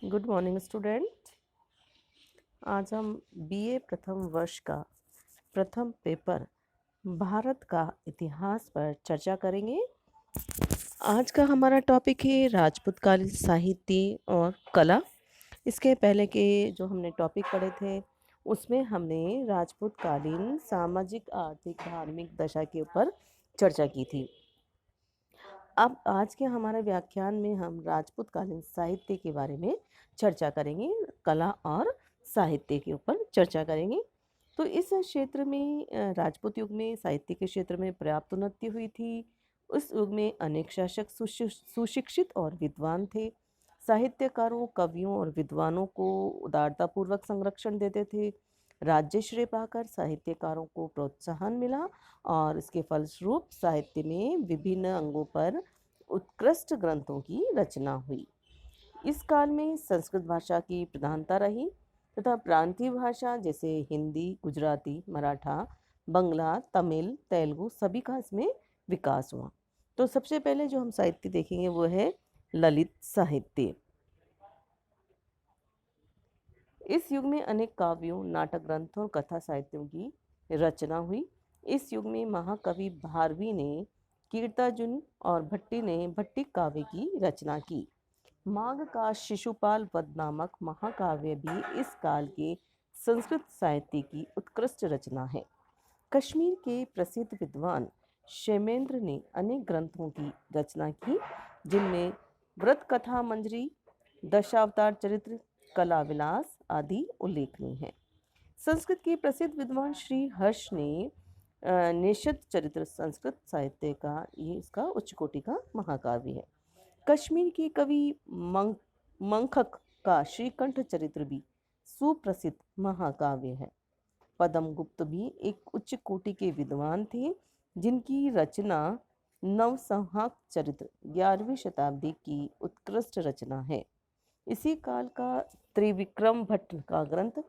Good morning student. आज हम BA प्रथम वर्ष का प्रथम पेपर भारत का इतिहास पर चर्चा करेंगे। आज का हमारा टॉपिक है राजपूत कालीन साहित्य और कला। इसके पहले के जो हमने टॉपिक पढ़े थे उसमें हमने राजपूत कालीन सामाजिक आर्थिक धार्मिक दशा के ऊपर चर्चा की थी। अब आज के हमारे व्याख्यान में हम राजपूत कालीन साहित्य के बारे में चर्चा करेंगे, कला और साहित्य के ऊपर चर्चा करेंगे। तो इस क्षेत्र में राजपूत युग में साहित्य के क्षेत्र में पर्याप्त उन्नति हुई थी। उस युग में अनेक शासक सुशिक्षित और विद्वान थे। साहित्यकारों कवियों और विद्वानों को उदारतापूर्वक संरक्षण देते थे। राज्यश्री पाकर साहित्यकारों को प्रोत्साहन मिला और इसके फलस्वरूप साहित्य में विभिन्न अंगों पर उत्कृष्ट ग्रंथों की रचना हुई। इस काल में संस्कृत भाषा की प्रधानता रही तथा प्रांतीय भाषा जैसे हिंदी, गुजराती, मराठा, बंगला, तमिल, तेलुगु सभी का इसमें विकास हुआ। तो सबसे पहले जो हम साहित्य देखेंगे वो है ललित साहित्य। इस युग में अनेक काव्यों, नाटक ग्रंथों और कथा साहित्यों की रचना हुई। इस युग में महाकवि भारवी ने कीर्तार्जुन और भट्टी ने भट्टी काव्य की रचना की। माघ का शिशुपाल वध नामक महाकाव्य भी इस काल के संस्कृत साहित्य की उत्कृष्ट रचना है। कश्मीर के प्रसिद्ध विद्वान क्षेमेंद्र ने अनेक ग्रंथों की रचना की, जिनमें व्रत कथा मंजरी, दशावतार चरित्र, कला विलास आदि उल्लेखनीय हैं। संस्कृत के प्रसिद्ध विद्वान श्री हर्ष ने निषद चरित्र संस्कृत साहित्य का ये इसका उच्च कोटि का महाकाव्य है। कश्मीर के कवि मंखक का श्रीकंठ चरित्र भी सुप्रसिद्ध महाकाव्य है। पद्मगुप्त भी एक उच्च कोटि के विद्वान थे, जिनकी रचना नवसंहार चरित्र 11वीं शताब्दी की उत्कृष्ट रचना है। इसी काल का त्रिविक्रम भट्ट का ग्रंथ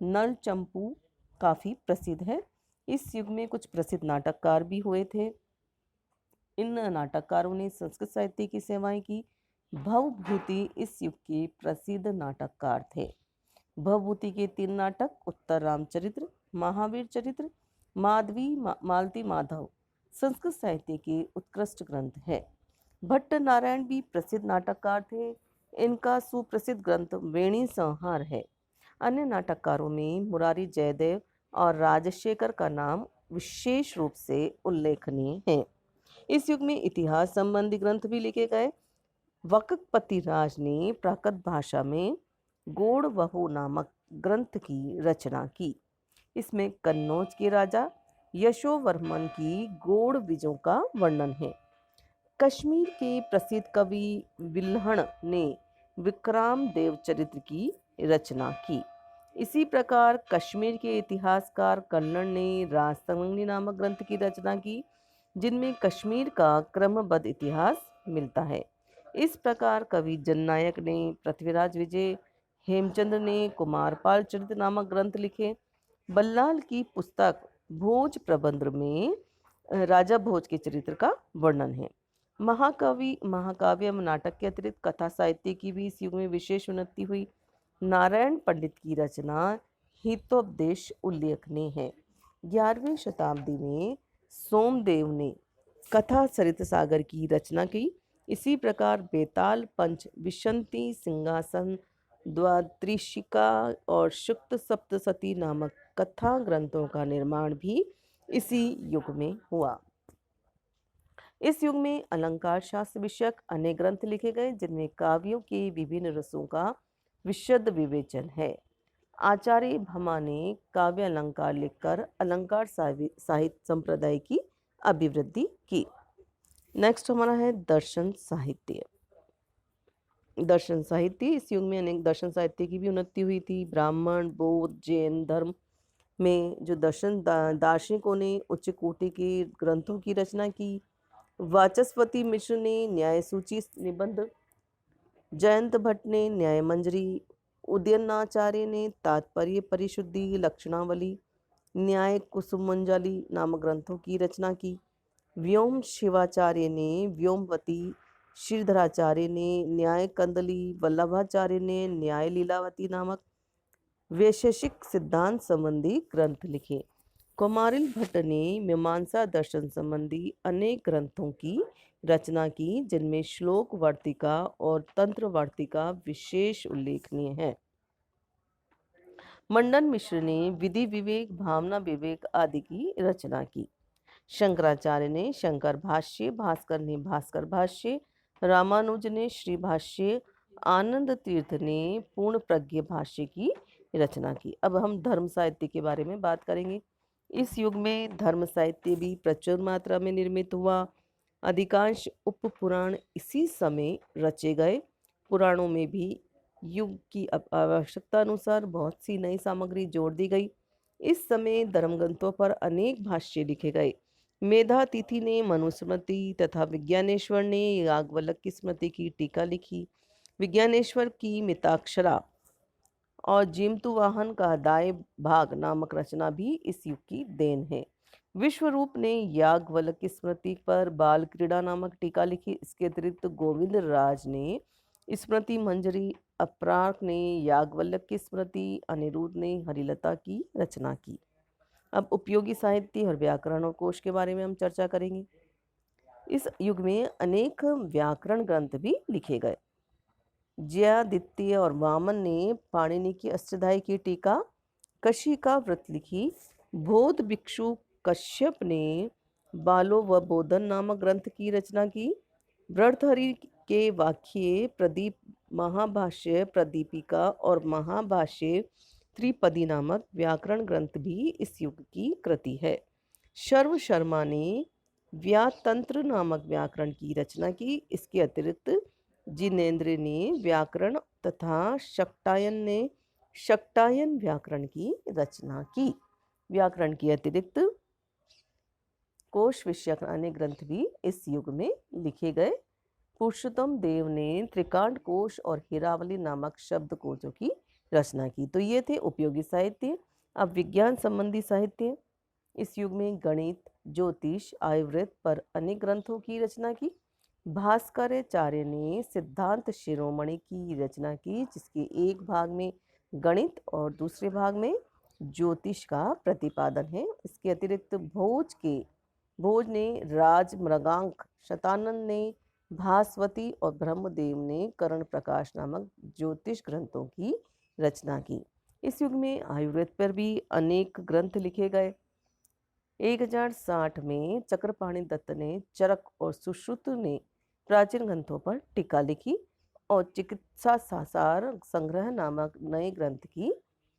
नल चंपू काफ़ी प्रसिद्ध है। इस युग में कुछ प्रसिद्ध नाटककार भी हुए थे। इन नाटककारों ने संस्कृत साहित्य की सेवाएं की। भवभूति इस युग के प्रसिद्ध नाटककार थे। भवभूति के 3 नाटक उत्तर रामचरित्र, महावीर चरित्र, मालती माधव संस्कृत साहित्य के उत्कृष्ट ग्रंथ है। भट्ट नारायण भी प्रसिद्ध नाटककार थे। इनका सुप्रसिद्ध ग्रंथ वेणी संहार है। अन्य नाटककारों में मुरारी जयदेव और राजशेखर का नाम विशेष रूप से उल्लेखनीय है। इस युग में इतिहास संबंधी ग्रंथ भी लिखे गए। वककपति राज ने प्राकृत भाषा में गोड़ वहु नामक ग्रंथ की रचना की। इसमें कन्नौज के राजा यशोवर्मन की गोड़ विजयों का वर्णन है। कश्मीर के प्रसिद्ध कवि विल्हण ने विक्रम देव चरित्र की रचना की। इसी प्रकार कश्मीर के इतिहासकार कन्नड़ ने राजतरंगिणी नामक ग्रंथ की रचना की, जिनमें कश्मीर का क्रमबद्ध इतिहास मिलता है। इस प्रकार कवि जननायक ने पृथ्वीराज विजय, हेमचंद्र ने कुमारपाल चरित्र नामक ग्रंथ लिखे। बल्लाल की पुस्तक भोज प्रबंध में राजा भोज के चरित्र का वर्णन है। महाकाव्य नाटक के अतिरिक्त कथा साहित्य की भी इस युग में विशेष उन्नति हुई। नारायण पंडित की रचना हितोपदेश उल्लेखनीय है। 11वीं शताब्दी में सोमदेव ने कथा सरित सागर की रचना की। इसी प्रकार बेताल पंच, विशंति सिंहासन, द्वादशीशिका और शुक्त सप्तशती नामक कथा ग्रंथों का निर्माण भी इसी युग में हुआ। इस युग में अलंकार शास्त्र विषयक अनेक ग्रंथ लिखे गए, जिनमें काव्यों के विभिन्न रसों का विशद विवेचन है। आचार्य भमा ने काव्य अलंकार लिखकर अलंकार साहित्य संप्रदाय की अभिवृद्धि की। नेक्स्ट हमारा है दर्शन साहित्य। दर्शन साहित्य इस युग में अनेक दर्शन साहित्य की भी उन्नति हुई थी। ब्राह्मण, बौद्ध, जैन धर्म में जो दार्शनिकों ने उच्च कोटि के ग्रंथों की रचना की। वाचस्पति मिश्र ने न्याय सूची निबंध, जयंत भट्ट ने न्याय मंजरी, उदयनाचार्य ने तात्पर्य परिशुद्धि लक्षणावली, न्याय कुसुमंजलि नामक ग्रंथों की रचना की। व्योम शिवाचार्य ने व्योमवती श्रीधराचार्य ने न्याय कंदली, वल्लभाचार्य ने न्याय लीलावती नामक वैशेषिक सिद्धांत संबंधी ग्रंथ लिखे। कुमारिल भट्ट ने मीमांसा दर्शन संबंधी अनेक ग्रंथों की रचना की, जिनमें श्लोक वार्तिका और तंत्र वार्तिका विशेष उल्लेखनीय है। मंडन मिश्र ने विधि विवेक, भावना विवेक आदि की रचना की। शंकराचार्य ने शंकर भाष्य, भास्कर ने भास्कर भाष्य, रामानुज ने श्री भाष्य, आनंद तीर्थ ने पूर्ण प्रज्ञ भाष्य की रचना की। अब हम धर्म साहित्य के बारे में बात करेंगे। इस युग में धर्म साहित्य भी प्रचुर मात्रा में निर्मित हुआ। अधिकांश उप पुराण इसी समय रचे गए। पुराणों में भी युग की आवश्यकता अनुसार बहुत सी नई सामग्री जोड़ दी गई। इस समय धर्म ग्रंथों पर अनेक भाष्य लिखे गए। मेधातिथि ने मनुस्मृति तथा विज्ञानेश्वर ने याज्ञवल्क्य की स्मृति की टीका लिखी। विज्ञानेश्वर की मिताक्षरा और जिमतुवाहन का दाय भाग नामक रचना भी इस युग की देन है। विश्वरूप ने याज्ञवल्क्य की स्मृति पर बाल क्रीड़ा नामक टीका लिखी। इसके अतिरिक्त गोविंद राज ने स्मृति मंजरी, अपराक ने याज्ञवल्क्य की स्मृति, अनिरुद्ध ने हरिलता की रचना की। अब उपयोगी साहित्य और व्याकरण और कोश के बारे में हम चर्चा करेंगे। इस युग में अनेक व्याकरण ग्रंथ भी लिखे गए। जयादित्य और वामन ने पाणिनि की अष्टाध्यायी की टीका, कशी का व्रत लिखी। बौद्ध भिक्षु कश्यप ने बालो व बोधन नामक ग्रंथ की रचना की। भर्तृहरि के वाक्य, प्रदीप, महाभाष्य प्रदीपिका और महाभाष्य त्रिपदी नामक व्याकरण ग्रंथ भी इस युग की कृति है। शर्व शर्मा ने व्यातंत्र नामक व्याकरण की रचना की। इसके अतिरिक्त जिनेन्द्र ने व्याकरण तथा शक्टायन ने शक्टायन व्याकरण की रचना की। व्याकरण के अतिरिक्त कोश विषयक अनेक ग्रंथ भी इस युग में लिखे गए। पुरुषोत्तम देव ने त्रिकांड कोश और हीरावली नामक शब्द कोशों की रचना की। तो ये थे उपयोगी साहित्य। अब विज्ञान संबंधी साहित्य। इस युग में गणित, ज्योतिष, आयुर्वेद पर अनेक ग्रंथों की रचना की। भास्कराचार्य ने सिद्धांत शिरोमणि की रचना की, जिसके एक भाग में गणित और दूसरे भाग में ज्योतिष का प्रतिपादन है। इसके अतिरिक्त भोज ने राज मृगांक, शतानंद ने भास्वती और ब्रह्मदेव ने कर्ण प्रकाश नामक ज्योतिष ग्रंथों की रचना की। इस युग में आयुर्वेद पर भी अनेक ग्रंथ लिखे गए। 1060 में चक्रपाणि दत्त ने चरक और सुश्रुत ने प्राचीन ग्रंथों पर टीका लिखी और चिकित्सा सासार संग्रह नामक नए ग्रंथ की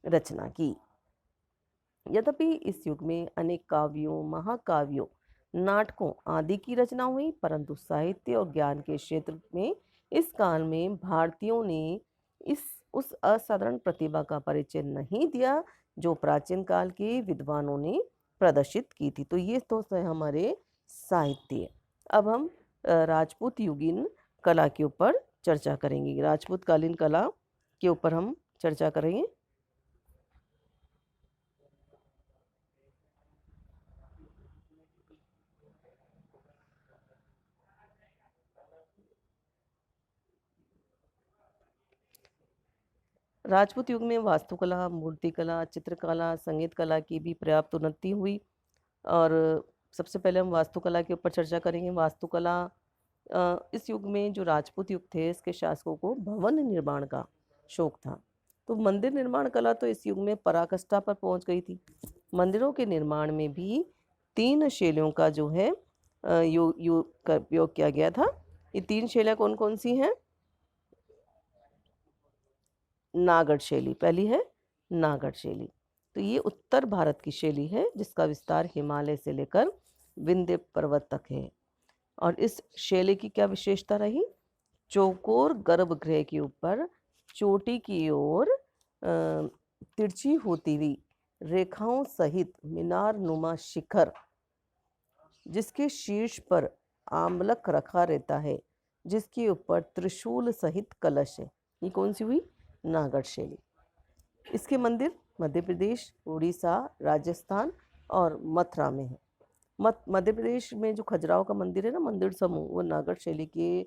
रचना की। यद्यपि इस युग में अनेक काव्यों, महाकाव्यों, नाटकों आदि की रचना हुई, परंतु साहित्य और ज्ञान के क्षेत्र में इस काल में भारतीयों ने उस असाधारण प्रतिभा का परिचय नहीं दिया जो प्राचीन काल के विद्वानों ने प्रदर्शित की थी। तो ये तो है हमारे साहित्य। अब हम राजपूत युगीन कला के ऊपर चर्चा करेंगे। राजपूत कालीन कला के ऊपर हम चर्चा करेंगे। राजपूत युग में वास्तुकला, मूर्तिकला, चित्रकला, संगीत कला की भी पर्याप्त उन्नति हुई। और सबसे पहले हम वास्तुकला के ऊपर चर्चा करेंगे। वास्तुकला इस युग में जो राजपूत युग थे, इसके शासकों को भवन निर्माण का शौक था। तो मंदिर निर्माण कला तो इस युग में पराकाष्ठा पर पहुंच गई थी। मंदिरों के निर्माण में भी 3 शैलियों का जो है उपयोग किया गया था। ये 3 शैलियाँ कौन कौन सी हैं? नागढ़ शैली पहली है, नागढ़ शैली। तो ये उत्तर भारत की शैली है, जिसका विस्तार हिमालय से लेकर विंध्य पर्वत तक है। और इस शैली की क्या विशेषता रही? चौकोर गर्भगृह के ऊपर चोटी की ओर तिरछी होती हुई रेखाओं सहित मीनार नुमा शिखर, जिसके शीर्ष पर आम्लक रखा रहता है, जिसके ऊपर त्रिशूल सहित कलश है। ये कौन सी हुई? नागढ़ शैली। इसके मंदिर मध्य प्रदेश, उड़ीसा, राजस्थान और मथुरा में है। मध्य प्रदेश में जो खजुराहो का मंदिर है ना, मंदिर समूह, वो नागढ़ शैली के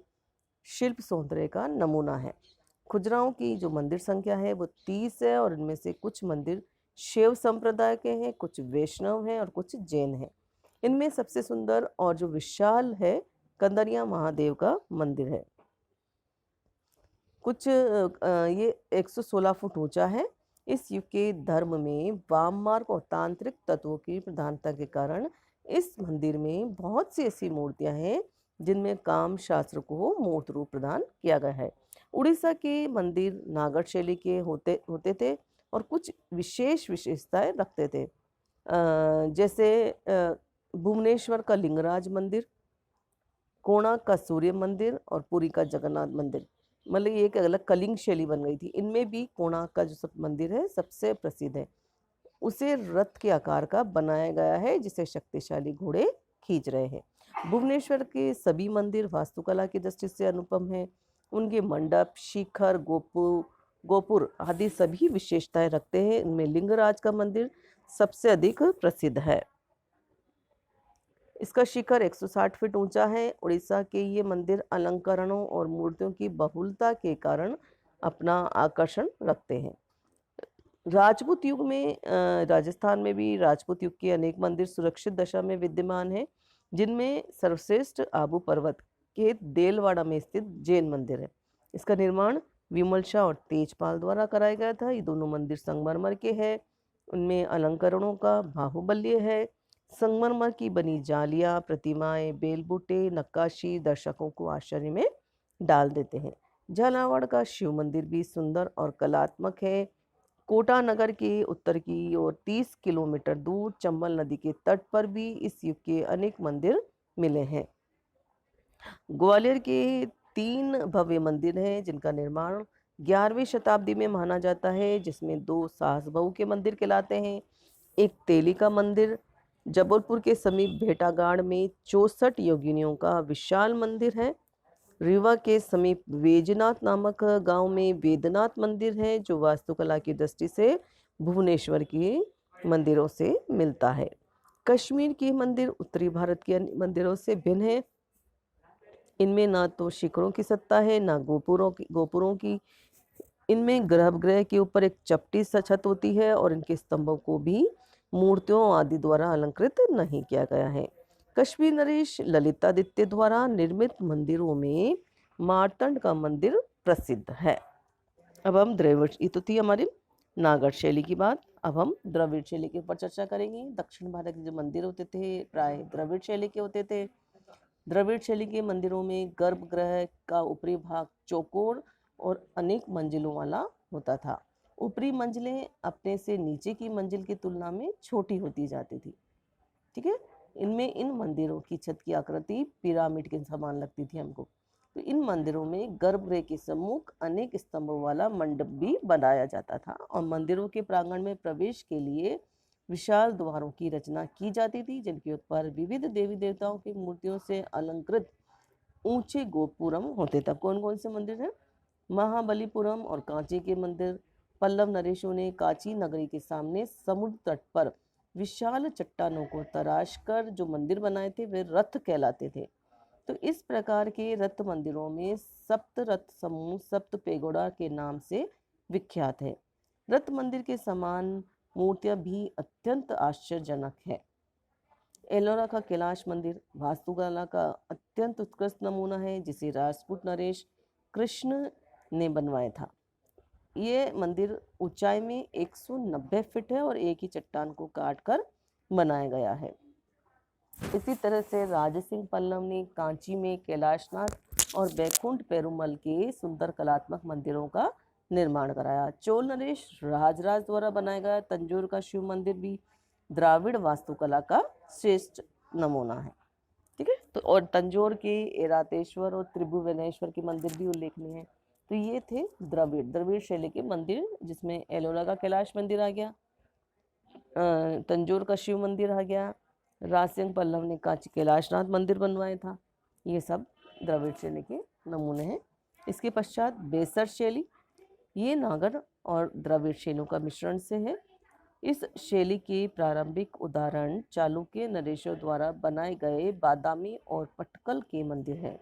शिल्प सौंदर्य का नमूना है। खुजराहों की जो मंदिर संख्या है वो 30 है और इनमें से कुछ मंदिर शैव संप्रदाय के हैं, कुछ वैष्णव हैं और कुछ जैन हैं। इनमें सबसे सुंदर और जो विशाल है कंदरिया महादेव का मंदिर है। ये 116 फुट ऊंचा है। इस युग के धर्म में वाम मार्ग और तांत्रिक तत्वों की प्रधानता के कारण इस मंदिर में बहुत सी ऐसी मूर्तियां हैं जिनमें काम शास्त्र को मूर्त रूप प्रदान किया गया है। उड़ीसा के मंदिर नागर शैली के होते होते थे और कुछ विशेष विशेषताएं रखते थे। जैसे भुवनेश्वर का लिंगराज मंदिर, कोणार्क का सूर्य मंदिर और पुरी का जगन्नाथ मंदिर, मतलब ये एक अलग कलिंग शैली बन गई थी। इनमें भी कोणार्क का जो सब मंदिर है सबसे प्रसिद्ध है। उसे रथ के आकार का बनाया गया है जिसे शक्तिशाली घोड़े खींच रहे हैं। भुवनेश्वर के सभी मंदिर वास्तुकला की दृष्टि से अनुपम है। उनके मंडप, शिखर, गोपुर आदि सभी विशेषताएं रखते हैं। इनमें लिंगराज का मंदिर सबसे अधिक प्रसिद्ध है। इसका शिखर 160 फीट ऊंचा है। उड़ीसा के ये मंदिर अलंकरणों और मूर्तियों की बहुलता के कारण अपना आकर्षण रखते हैं। राजपूत युग में राजस्थान में भी राजपूत युग के अनेक मंदिर सुरक्षित दशा में विद्यमान हैं, जिनमें सर्वश्रेष्ठ आबू पर्वत के देलवाड़ा में स्थित जैन मंदिर है। इसका निर्माण विमल शाह और तेजपाल द्वारा कराया गया था। ये दोनों मंदिर संगमरमर के हैं। उनमें अलंकरणों का बाहुबल्य है। संगमरमर की बनी जालियां, प्रतिमाएं, बेलबूटे, नक्काशी दर्शकों को आश्चर्य में डाल देते हैं। झालावाड़ का शिव मंदिर भी सुंदर और कलात्मक है। कोटा नगर के उत्तर की ओर 30 किलोमीटर दूर चंबल नदी के तट पर भी इस युग के अनेक मंदिर मिले हैं। ग्वालियर के 3 भव्य मंदिर हैं जिनका निर्माण 11वीं शताब्दी में माना जाता है, जिसमें 2 सास बहू के मंदिर कहलाते हैं। एक तेली का मंदिर, जबलपुर के समीप भेटागाड़ में 64 योगिनियों का विशाल मंदिर है। रीवा के समीप वेजनाथ नामक गांव में वेदनाथ मंदिर है जो वास्तुकला की दृष्टि से भुवनेश्वर के मंदिरों से मिलता है। कश्मीर के मंदिर उत्तरी भारत के अन्य मंदिरों से भिन्न है। इनमें ना तो शिखरों की सत्ता है ना गोपुरों की। इनमें गर्भगृह के ऊपर एक चपटी सा छत होती है और इनके स्तंभों को भी मूर्तियों आदि द्वारा अलंकृत नहीं किया गया है। कश्मीर नरेश ललितादित्य द्वारा निर्मित मंदिरों में मार्तंड का मंदिर प्रसिद्ध है। अब हम द्रविड़, ये तो थी हमारी नागर शैली की बात। अब हम द्रविड़ शैली के ऊपर चर्चा करेंगे। दक्षिण भारत के जो मंदिर होते थे प्राय द्रविड़ शैली के होते थे। द्रविड़ शैली के मंदिरों में गर्भगृह का ऊपरी भाग चौकोर और अनेक मंजिलों वाला होता था। ऊपरी मंजिलें अपने से नीचे की मंजिल की तुलना में छोटी होती जाती थी। ठीक है, इनमें इन मंदिरों की छत की आकृति पिरामिड के समान लगती थी हमको। तो इन मंदिरों में गर्भगृह के सम्मुख अनेक स्तंभों वाला मंडप भी बनाया जाता था और मंदिरों के प्रांगण में प्रवेश के लिए विशाल द्वारों की रचना की जाती थी, जिनके ऊपर विविध देवी देवताओं की मूर्तियों से अलंकृत ऊंचे गोपुरम होते थे। कौन कौन से मंदिर हैं? महाबलीपुरम और कांची के मंदिर। पल्लव नरेशों ने कांची नगरी के सामने समुद्र तट पर विशाल चट्टानों को तराश कर जो मंदिर बनाए थे वे रथ कहलाते थे। तो इस प्रकार के रथ मंदिरों में सप्त रथ समूह सप्त पेगोड़ा के नाम से विख्यात है। रथ मंदिर के समान मूर्तियां भी अत्यंत आश्चर्यजनक है। एलोरा का कैलाश मंदिर वास्तुकला का अत्यंत उत्कृष्ट नमूना है जिसे राजपूत नरेश कृष्ण ने बनवाया था। ये मंदिर ऊंचाई में 190 फीट है और एक ही चट्टान को काटकर बनाया गया है। इसी तरह से राजसिंह पल्लव ने कांची में कैलाशनाथ और बैकुंठ पेरुमल के सुंदर कलात्मक मंदिरों का निर्माण कराया। चोल नरेश राजराज द्वारा बनाया गया तंजौर का शिव मंदिर भी द्राविड़ वास्तुकला का श्रेष्ठ नमूना है। ठीक है, तो और तंजौर के एरातेश्वर और त्रिभुवनेश्वर के मंदिर भी उल्लेखनीय है। तो ये थे द्रविड़ शैली के मंदिर, जिसमें एलोरा का कैलाश मंदिर आ गया, तंजौर का शिव मंदिर आ गया, राजसिंह पल्लव ने कांची कैलाशनाथ मंदिर बनवाया था। ये सब द्रविड़ शैली के नमूने हैं। इसके पश्चात बेसर शैली, ये नागर और द्रविड़ शैलियों का मिश्रण से है। इस शैली के प्रारंभिक उदाहरण चालुक्य नरेशों द्वारा बनाए गए बादामी और पटकल के मंदिर हैं।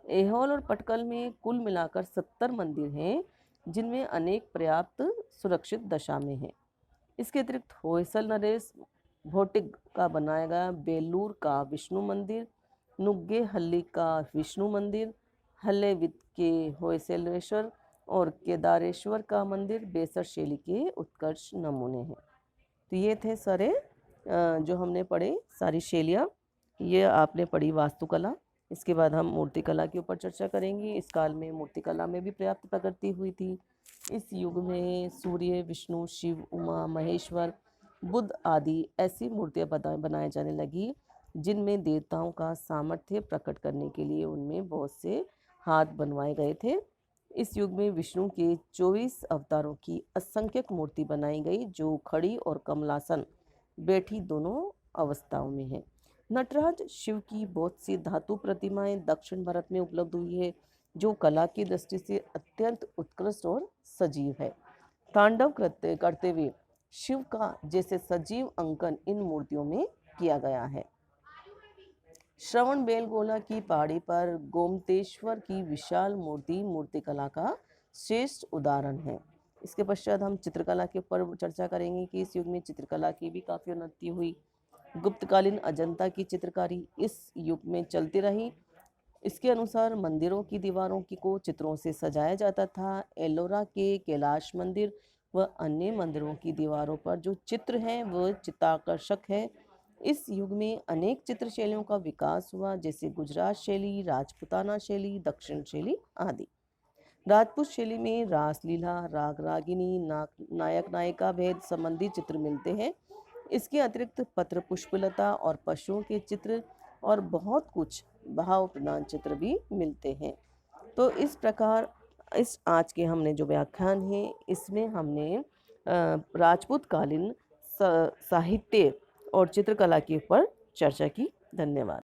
ऐहोल और पटकल में कुल मिलाकर 70 मंदिर हैं, जिनमें अनेक पर्याप्त सुरक्षित दशा में हैं। इसके अतिरिक्त होयसल नरेश भौटिक का बनाया गया बेलूर का विष्णु मंदिर, नुग्गे हल्ली का विष्णु मंदिर, हल्लेवित के होयसलेश्वर और केदारेश्वर का मंदिर बेसर शैली के उत्कर्ष नमूने हैं। तो ये थे सारे जो हमने पढ़े सारी शैलियाँ। ये आपने पढ़ी वास्तुकला। इसके बाद हम मूर्तिकला के ऊपर चर्चा करेंगे। इस काल में मूर्तिकला में भी पर्याप्त प्रगति हुई थी। इस युग में सूर्य, विष्णु, शिव, उमा, महेश्वर, बुद्ध आदि ऐसी मूर्तियाँ बनाए जाने लगी, जिनमें देवताओं का सामर्थ्य प्रकट करने के लिए उनमें बहुत से हाथ बनवाए गए थे। इस युग में विष्णु के 24 अवतारों की असंख्यक मूर्ति बनाई गई, जो खड़ी और कमलासन बैठी दोनों अवस्थाओं में है। नटराज शिव की बहुत सी धातु प्रतिमाएं दक्षिण भारत में उपलब्ध हुई है, जो कला की दृष्टि से अत्यंत उत्कृष्ट और सजीव है। तांडव करते हुए शिव का जैसे सजीव अंकन इन मूर्तियों में किया गया है। श्रवण बेलगोला की पहाड़ी पर गोमतेश्वर की विशाल मूर्ति मूर्तिकला का श्रेष्ठ उदाहरण है। इसके पश्चात हम चित्रकला के ऊपर चर्चा करेंगे कि इस युग में चित्रकला की भी काफ़ी उन्नति हुई। गुप्तकालीन अजंता की चित्रकारी इस युग में चलती रही। इसके अनुसार मंदिरों की दीवारों को चित्रों से सजाया जाता था। एलोरा के कैलाश मंदिर व अन्य मंदिरों की दीवारों पर जो चित्र हैं वह चित्ताकर्षक है। इस युग में अनेक चित्र शैलियों का विकास हुआ, जैसे गुजरात शैली, राजपूताना शैली, दक्षिण शैली आदि। राजपूत शैली में रासलीला, राग रागिनी, नायक नायिका भेद संबंधी चित्र मिलते हैं। इसके अतिरिक्त पत्र पुष्पलता और पशुओं के चित्र और बहुत कुछ भाव प्रधान चित्र भी मिलते हैं। तो इस प्रकार इस आज के हमने जो व्याख्यान है इसमें हमने राजपूत कालीन साहित्य और चित्रकला के ऊपर चर्चा की। धन्यवाद।